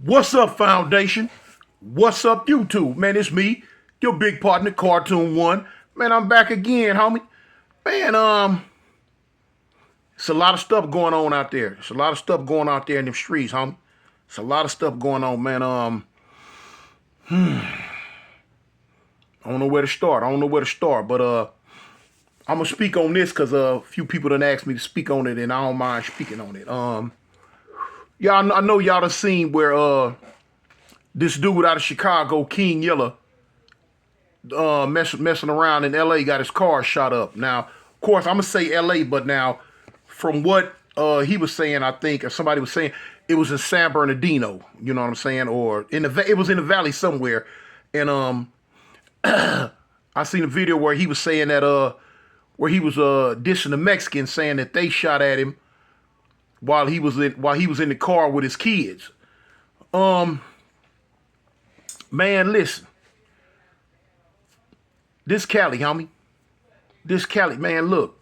What's up, Foundation? What's up, YouTube? Man, it's me, your big partner, Cartoon One. Man, I'm back again, homie. Man, it's a lot of stuff going on out there. It's a lot of stuff going out there in the streets, homie. It's a lot of stuff going on, man. I don't know where to start. But I'm gonna speak on this because a few people done asked me to speak on it, and I don't mind speaking on it. I know y'all done seen where this dude out of Chicago, King Yella, messing around in L.A. got his car shot up. Now, of course, I'm gonna say L.A., but now, from what he was saying, I think, or somebody was saying, it was in San Bernardino. You know what I'm saying? Or it was in the valley somewhere. And I seen a video where he was saying that where he was dissing the Mexicans, saying that they shot at him while he was in the car with his kids. Man, listen. This Cali, homie. This Cali, man, look.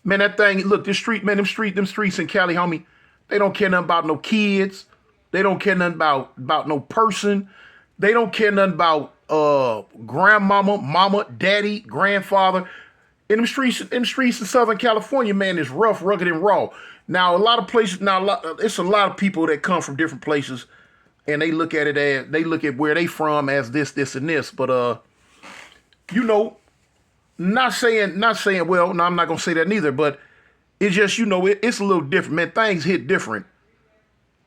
Man, that thing, look, this street, man, them streets in Cali, homie, they don't care nothing about no kids. They don't care nothing about no person. They don't care nothing about grandmama, mama, daddy, grandfather. In the streets in Southern California, man, is rough, rugged, and raw. Now, a lot of places, it's a lot of people that come from different places, and they look at it as, they look at where they from as this, and this. But, you know, not saying, well, no, I'm not going to say that neither, but it's just, you know, it's a little different. Man, things hit different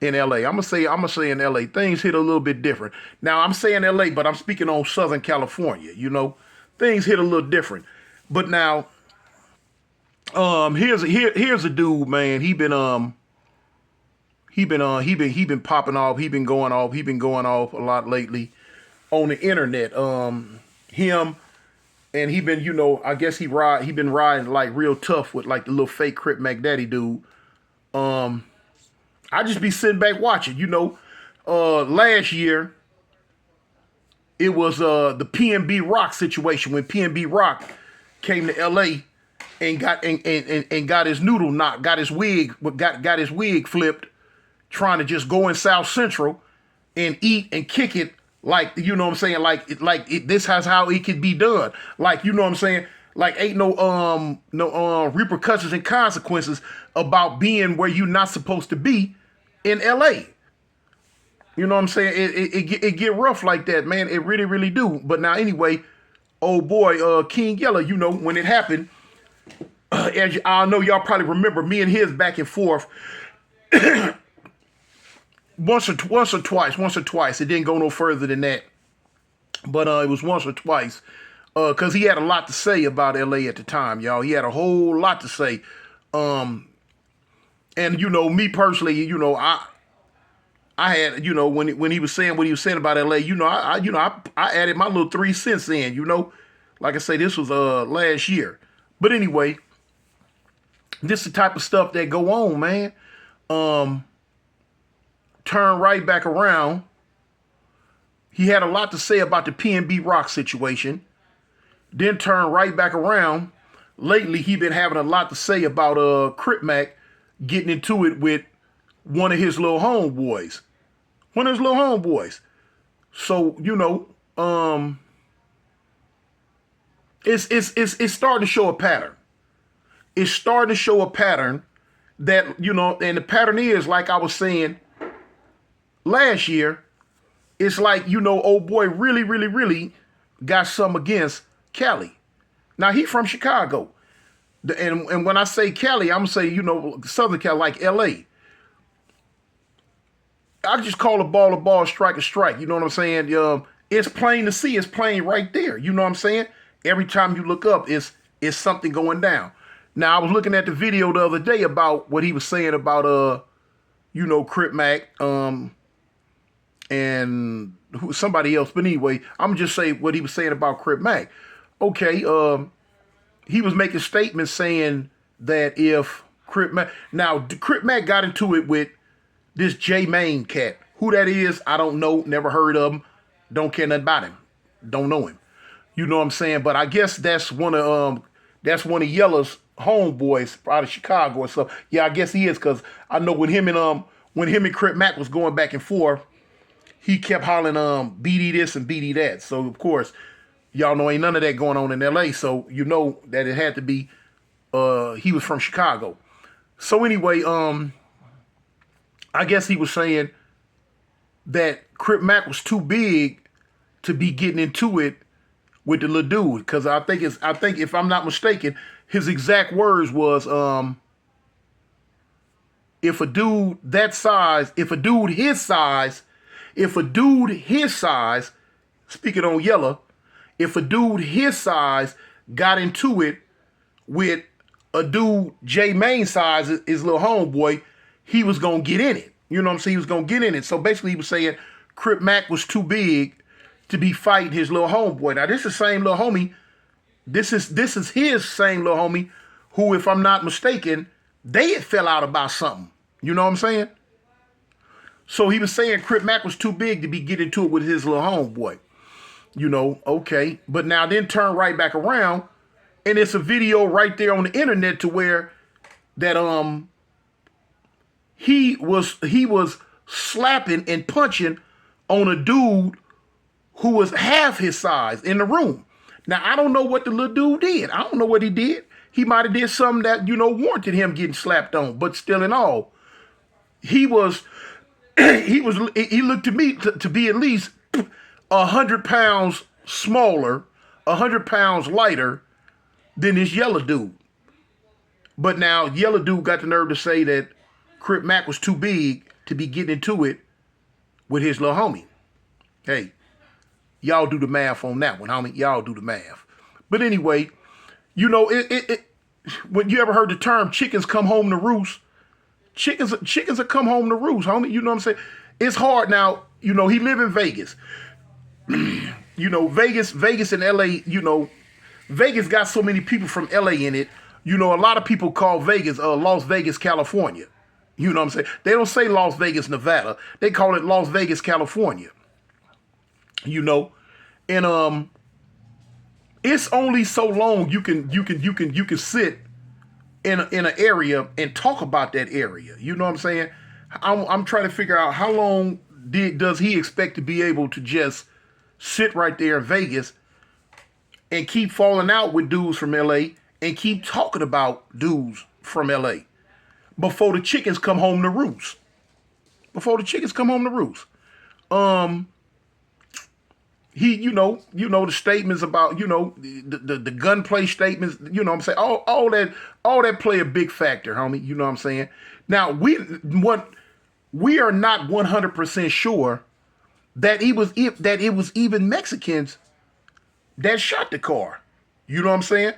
in L.A. I'm gonna say in L.A. things hit a little bit different. Now, I'm saying L.A., but I'm speaking on Southern California, you know. Things hit a little different. But now, here's a dude, man. He been popping off. He been going off a lot lately on the internet. Him and he been, you know, I guess he been riding like real tough with like the little fake Crip Mac Daddy dude. I just be sitting back watching, you know. Last year it was the PNB Rock situation when PNB Rock came to LA and got his noodle knocked, got his wig flipped, trying to just go in South Central and eat and kick it, like, you know what I'm saying, this has how it could be done. Like, you know what I'm saying? Like, ain't no repercussions and consequences about being where you're not supposed to be in LA. You know what I'm saying? It get rough like that, man. It really, really do. But now anyway, old boy, King Yella, you know, when it happened, as I know y'all probably remember, me and his back and forth once or twice. It didn't go no further than that. But it was once or twice. Because he had a lot to say about LA at the time, y'all. He had a whole lot to say. And, you know, me personally, you know, I had, you know, when he was saying what he was saying about LA, you know, I added my little 3 cents in, you know. Like I say, this was last year. But anyway, this is the type of stuff that go on, man. Turn right back around. He had a lot to say about the PNB Rock situation. Then turn right back around. Lately, he been having a lot to say about Crip Mac getting into it with one of his little homeboys. So, you know, it's starting to show a pattern. It's starting to show a pattern that, you know, and the pattern is, like I was saying last year, it's like, you know, old boy really, really, really got something against Cali. Now, he from Chicago. And when I say Cali, I'm going to say, you know, Southern Cali, like L.A. I just call a ball, strike a strike. You know what I'm saying? It's plain to see. It's plain right there. You know what I'm saying? Every time you look up, it's something going down. Now, I was looking at the video the other day about what he was saying about, you know, Crip Mac, and somebody else. But anyway, I'm just saying what he was saying about Crip Mac. Okay, he was making statements saying that if Crip Mac... Now, Crip Mac got into it with this J Main cat. Who that is, I don't know. Never heard of him. Don't care nothing about him. Don't know him. You know what I'm saying? But I guess that's one of Yella's homeboys out of Chicago or stuff. Yeah, I guess he is, because I know when him and Crip Mac was going back and forth, he kept hollering BD this and BD that. So of course, y'all know ain't none of that going on in LA. So you know that it had to be he was from Chicago. So anyway, I guess he was saying that Crip Mac was too big to be getting into it with the little dude. Cause I think if I'm not mistaken, his exact words was if a dude that size, if a dude his size, speaking on Yella, if a dude his size got into it with a dude J Main size, his little homeboy, he was gonna get in it. You know what I'm saying? He was gonna get in it. So basically he was saying Crip Mac was too big to be fighting his little homeboy. Now this is the same little homie. This is his same little homie who, if I'm not mistaken, they had fell out about something. You know what I'm saying? So he was saying Crip Mac was too big to be getting into it with his little homeboy. You know, okay. But now then turn right back around, and it's a video right there on the internet to where that he was slapping and punching on a dude who was half his size in the room. Now I don't know what the little dude did. I don't know what he did. He might have did something that, you know, warranted him getting slapped on. But still in all, he looked to me to be at least 100 pounds smaller, 100 pounds lighter than this Yella dude. But now Yella dude got the nerve to say that Crip Mac was too big to be getting into it with his little homie. Hey, y'all do the math on that one, homie. Y'all do the math. But anyway, you know, when you ever heard the term chickens come home to roost, chickens will come home to roost, homie. You know what I'm saying? It's hard now. You know, he live in Vegas. You know, Vegas and LA, you know, Vegas got so many people from LA in it. You know, a lot of people call Vegas Las Vegas, California. You know what I'm saying? They don't say Las Vegas, Nevada. They call it Las Vegas, California. You know, and it's only so long you can sit in an area and talk about that area. You know what I'm saying? I'm trying to figure out how long does he expect to be able to just sit right there in Vegas and keep falling out with dudes from LA and keep talking about dudes from LA before the chickens come home to roost. Before the chickens come home to roost. He, you know the statements about, you know, the gunplay statements, you know what I'm saying? All that play a big factor, homie. You know what I'm saying? Now, we are not 100% sure that it was even Mexicans that shot the car. You know what I'm saying?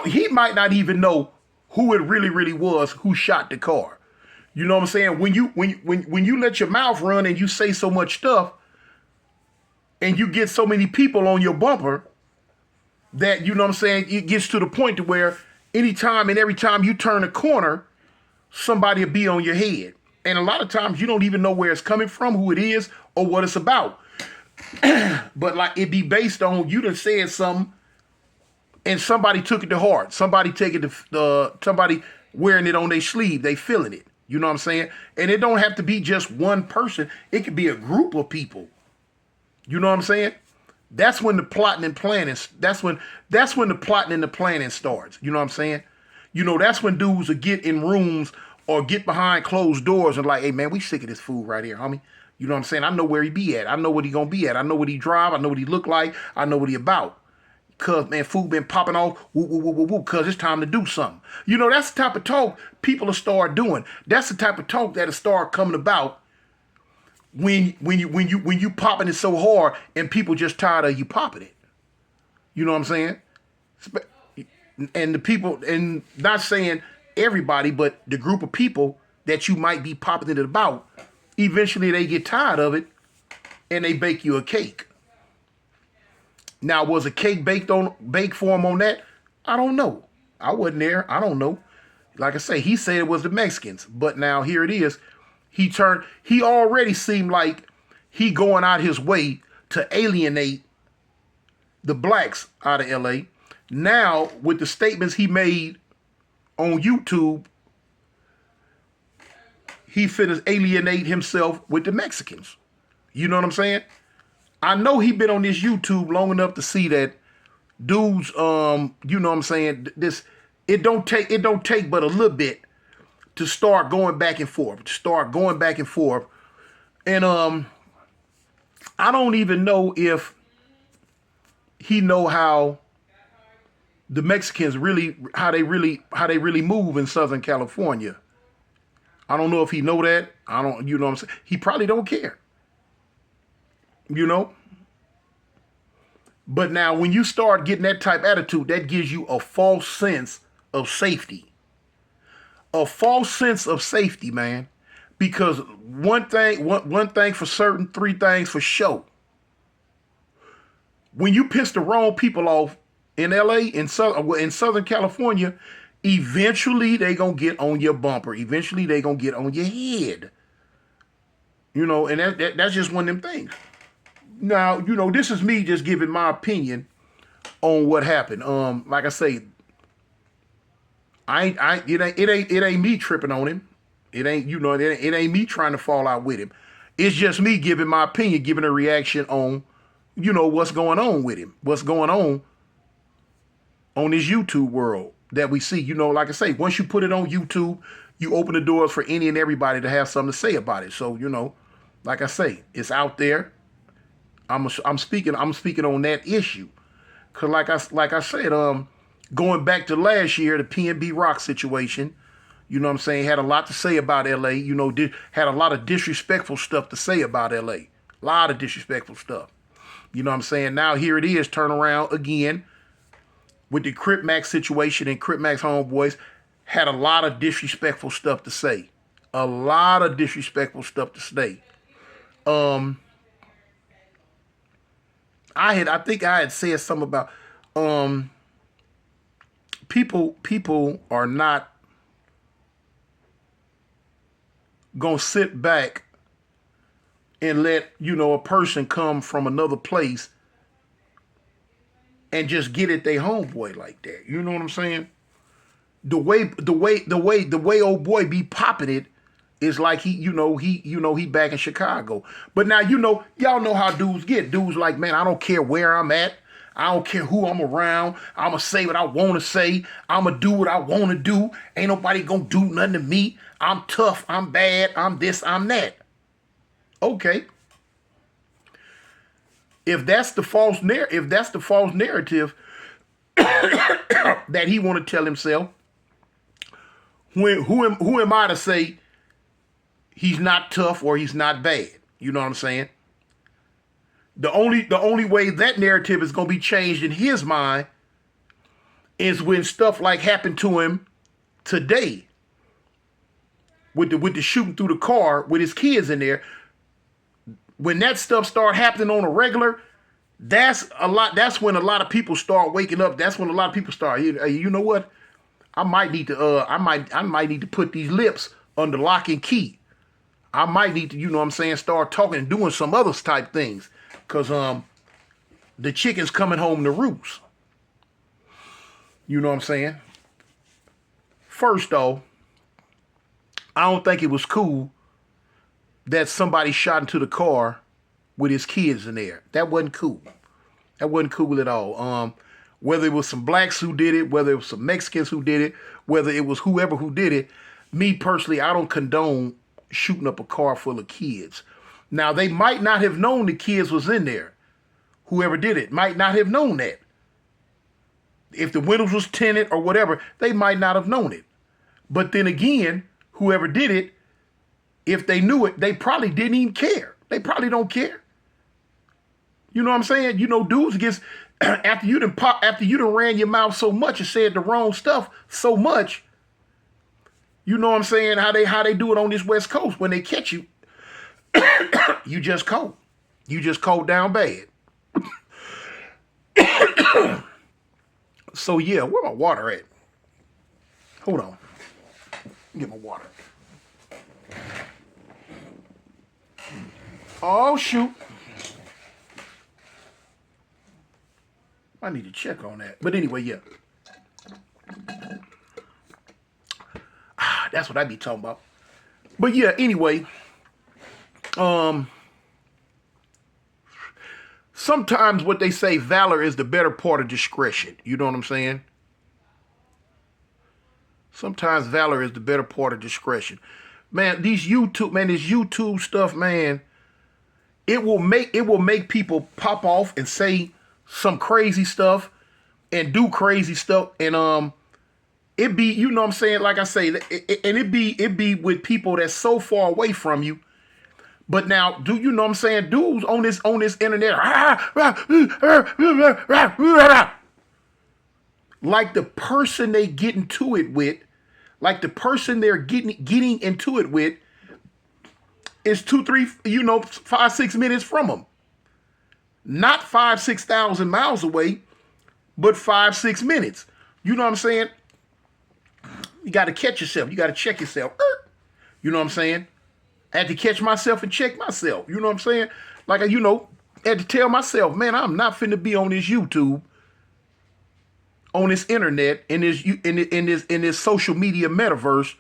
He might not even know who it really was who shot the car. You know what I'm saying? When you let your mouth run and you say so much stuff and you get so many people on your bumper that, you know what I'm saying, it gets to the point to where anytime and every time you turn a corner, somebody will be on your head. And a lot of times you don't even know where it's coming from, who it is, or what it's about. But like it be based on you done said something and somebody took it to heart. Somebody taking somebody wearing it on their sleeve. They feeling it. You know what I'm saying? And it don't have to be just one person. It could be a group of people. You know what I'm saying? That's when the plotting and planning. That's when the plotting and the planning starts. You know what I'm saying? You know, that's when dudes will get in rooms or get behind closed doors and like, hey man, we sick of this fool right here, homie. You know what I'm saying? I know where he be at. I know what he gonna be at. I know what he drive. I know what he look like. I know what he about. Cause man, food been popping off. Woo, woo, woo, woo, woo. Cause it's time to do something. You know, that's the type of talk people will start doing. That's the type of talk that'll start coming about when you popping it so hard and people just tired of you popping it. You know what I'm saying? And the people, and not saying everybody, but the group of people that you might be popping it about, eventually they get tired of it and they bake you a cake. Now, was a cake baked for him on that? I don't know. I wasn't there. I don't know. Like I say, he said it was the Mexicans, but now here it is. He already seemed like he going out his way to alienate the blacks out of LA. Now, with the statements he made on YouTube, he finna alienate himself with the Mexicans. You know what I'm saying? I know he been on this YouTube long enough to see that dudes, you know what I'm saying, this it don't take but a little bit to start going back and forth, And I don't even know if he know how the Mexicans really how they really move in Southern California. I don't know if he know that. I don't, you know what I'm saying? He probably don't care. You know? But now when you start getting that type of attitude, that gives you a false sense of safety. A false sense of safety, man. Because one thing for certain, three things for sure. When you piss the wrong people off in LA, in Southern California, eventually they gonna get on your bumper. Eventually they gonna get on your head. You know, and that's just one of them things. Now, you know, this is me just giving my opinion on what happened. Like I say, it ain't me tripping on him. It ain't, you know, it ain't me trying to fall out with him. It's just me giving my opinion, giving a reaction on, you know, what's going on with him, what's going on this YouTube world that we see. You know, like I say, once you put it on YouTube, you open the doors for any and everybody to have something to say about it. So, you know, like I say, it's out there. I'm speaking on that issue. Cause like I said, going back to last year, the PNB Rock situation, you know what I'm saying, had a lot to say about LA, you know, had a lot of disrespectful stuff to say about LA. A lot of disrespectful stuff. You know what I'm saying? Now here it is, turn around again with the Crip Max situation, and Crip Max homeboys had a lot of disrespectful stuff to say. A lot of disrespectful stuff to say. I think I had said something about people are not gonna sit back and let, you know, a person come from another place and just get at their homeboy like that. You know what I'm saying? The way old boy be popping it is like he back in Chicago. But now, you know, y'all know how dudes get. Dudes like, man, I don't care where I'm at. I don't care who I'm around. I'ma say what I wanna say. I'ma do what I wanna do. Ain't nobody gonna do nothing to me. I'm tough. I'm bad. I'm this. I'm that. Okay. If that's the false narrative that he want to tell himself, who am I to say he's not tough or he's not bad? You know what I'm saying? The only way that narrative is gonna be changed in his mind is when stuff like happened to him today with the shooting through the car with his kids in there. When that stuff start happening on a regular, that's when a lot of people start waking up. That's when a lot of people start, you know what? I might need to put these lips under lock and key. I might need to, you know what I'm saying, start talking and doing some other type things. Cause the chicken's coming home to roost. You know what I'm saying? First off, I don't think it was cool that somebody shot into the car with his kids in there. That wasn't cool. That wasn't cool at all. Whether it was some blacks who did it, whether it was some Mexicans who did it, whether it was whoever who did it, me personally, I don't condone shooting up a car full of kids. Now, they might not have known the kids was in there. Whoever did it might not have known that. If the windows was tinted or whatever, they might not have known it. But then again, whoever did it, if they knew it, they probably didn't even care. They probably don't care. You know what I'm saying? You know, dudes gets after you done ran your mouth so much and said the wrong stuff so much. You know what I'm saying? How they do it on this West Coast when they catch you, you just cold. You just cold down bad. So yeah, where my water at? Hold on. Get my water. Oh shoot. I need to check on that. But anyway, yeah. That's what I be talking about. But yeah, anyway. sometimes what they say, valor is the better part of discretion. You know what I'm saying? Sometimes valor is the better part of discretion. Man, this YouTube stuff, man, it will make people pop off and say some crazy stuff and do crazy stuff. And it be, you know what I'm saying, like I say, and it be with people that's so far away from you. But now, do you know what I'm saying? Dudes on this internet, like the person they get into it with, like the person they're getting into it with is 2, 3, 5, 6 minutes from them. Not 5,000-6,000 miles away, but 5, 6 minutes. You know what I'm saying? You got to catch yourself. You got to check yourself. You know what I'm saying? I had to catch myself and check myself. You know what I'm saying? Like, had to tell myself, man, I'm not finna be on this YouTube, on this internet, in this social media metaverse,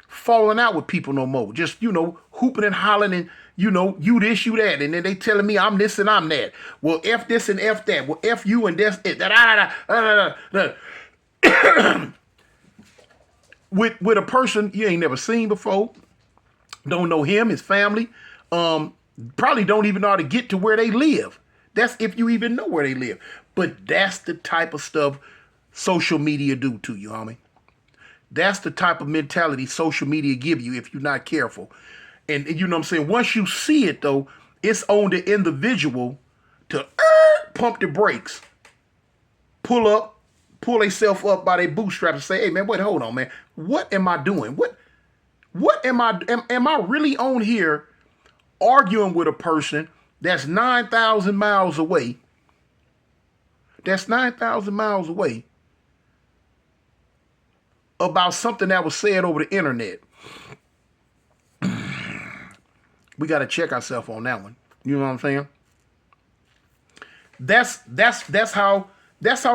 falling out with people no more. Just, hooping and hollering and, you this, you that. And then they telling me I'm this and I'm that. Well, F this and F that. Well, F you and that's it. With a person you ain't never seen before. Don't know him, his family. Probably don't even know how to get to where they live. That's if you even know where they live. But that's the type of stuff social media do to you, homie. That's the type of mentality social media give you if you're not careful. And you know what I'm saying? Once you see it, though, it's on the individual to pump the brakes, pull themselves up by their bootstraps and say, hey, man, wait, hold on, man. What am I doing? What am I really on here arguing with a person that's 9,000 miles away? That's 9,000 miles away about something that was said over the internet. We got to check ourselves on that one. You know what I'm saying? That's how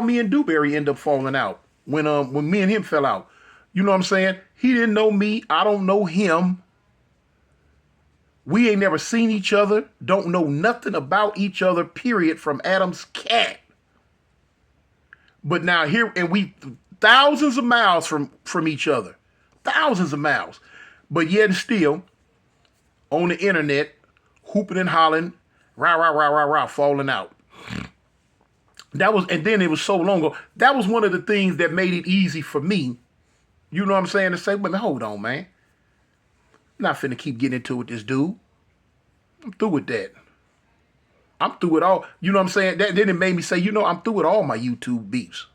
me and Dewberry end up falling out when me and him fell out. You know what I'm saying? He didn't know me. I don't know him. We ain't never seen each other. Don't know nothing about each other, period, from Adam's cat. But now here, and we thousands of miles from each other. Thousands of miles. But yet and still, on the internet, hooping and hollering, rah, falling out. And then it was so long ago. That was one of the things that made it easy for me. You know what I'm saying? To say, but hold on, man. I'm not finna keep getting into it with this dude. I'm through with that. I'm through with all. You know what I'm saying? Then it made me say, I'm through with all my YouTube beefs.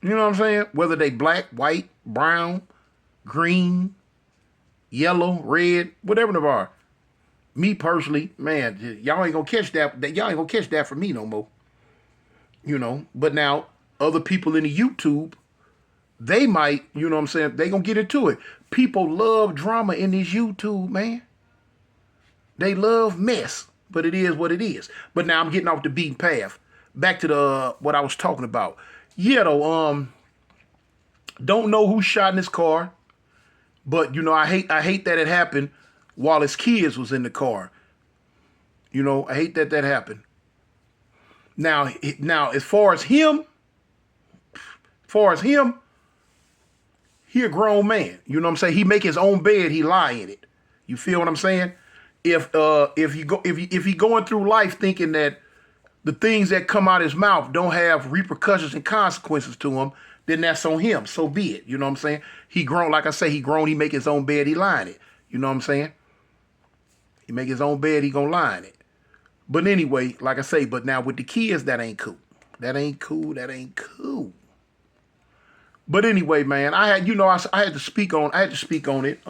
You know what I'm saying? Whether they black, white, brown, green, yellow, red, whatever they are. Me personally, man, y'all ain't gonna catch that. Y'all ain't gonna catch that from me no more. But now other people in the YouTube, they might, you know what I'm saying, they gonna get into it. People love drama in this YouTube, man. They love mess, but it is what it is. But now I'm getting off the beaten path. Back to what I was talking about. Yeah, though, don't know who shot in his car, but I hate that it happened while his kids was in the car. I hate that happened. Now, as far as him, he a grown man. You know what I'm saying? He make his own bed, he lie in it. You feel what I'm saying? If he going through life thinking that the things that come out his mouth don't have repercussions and consequences to him, then that's on him. So be it. You know what I'm saying? He grown, like I say, he make his own bed, he lie in it. You know what I'm saying? He make his own bed, he gonna lie in it. But anyway, like I say, but now with the kids, that ain't cool. That ain't cool. But anyway, man, I had to speak on it.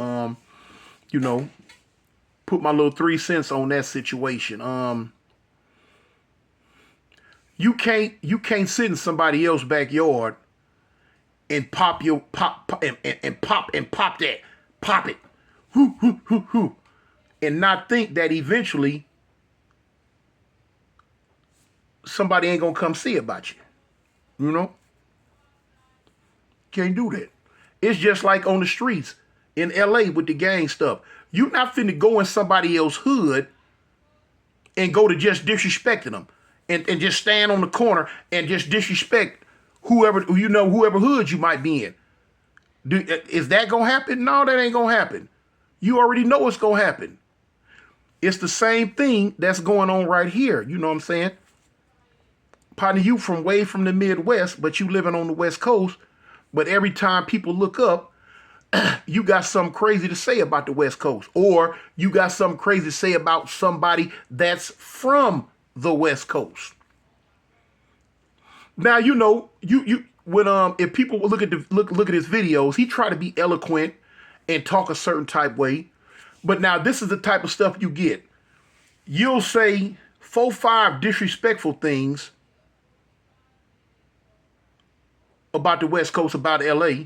Put my little 3 cents on that situation. You can't sit in somebody else's backyard and pop it, and not think that eventually somebody ain't gonna come see about you. Can't do that. It's just like on the streets in LA with the gang stuff. You're not finna go in somebody else's hood and go to just disrespecting them and just stand on the corner and just disrespect whoever hood you might be in. Is that gonna happen? No, that ain't gonna happen. You already know it's gonna happen. It's the same thing that's going on right here. You know what I'm saying? Partner, you from way from the Midwest, but you living on the West Coast. But every time people look up, you got something crazy to say about the West Coast, or you got something crazy to say about somebody that's from the West Coast. Now you know you when if people look at his videos, he try to be eloquent and talk a certain type way. But now this is the type of stuff you get. You'll say 4-5 disrespectful things about the West Coast, about LA,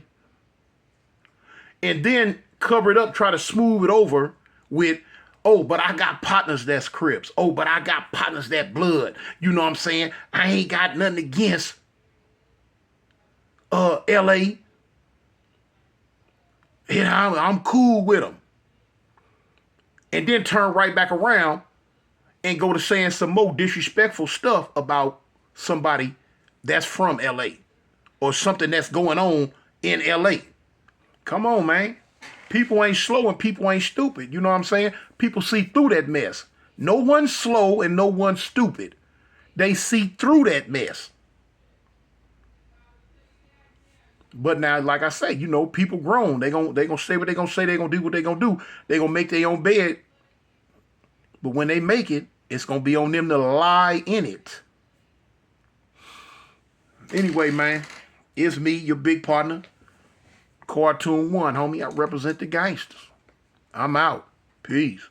and then cover it up, try to smooth it over with, oh, but I got partners that's Crips. Oh, but I got partners that blood. You know what I'm saying? I ain't got nothing against LA. And I'm cool with them. And then turn right back around and go to saying some more disrespectful stuff about somebody that's from LA or something that's going on in LA. Come on, man. People ain't slow and people ain't stupid. You know what I'm saying? People see through that mess. No one's slow and no one's stupid. They see through that mess. But now, like I say, you know, people grown. They gonna say what they gonna say. They gonna do what they gonna do. They gonna make their own bed. But when they make it, it's gonna be on them to lie in it. Anyway, man, it's me, your big partner, Cartoon One, homie. I represent the gangsters. I'm out. Peace.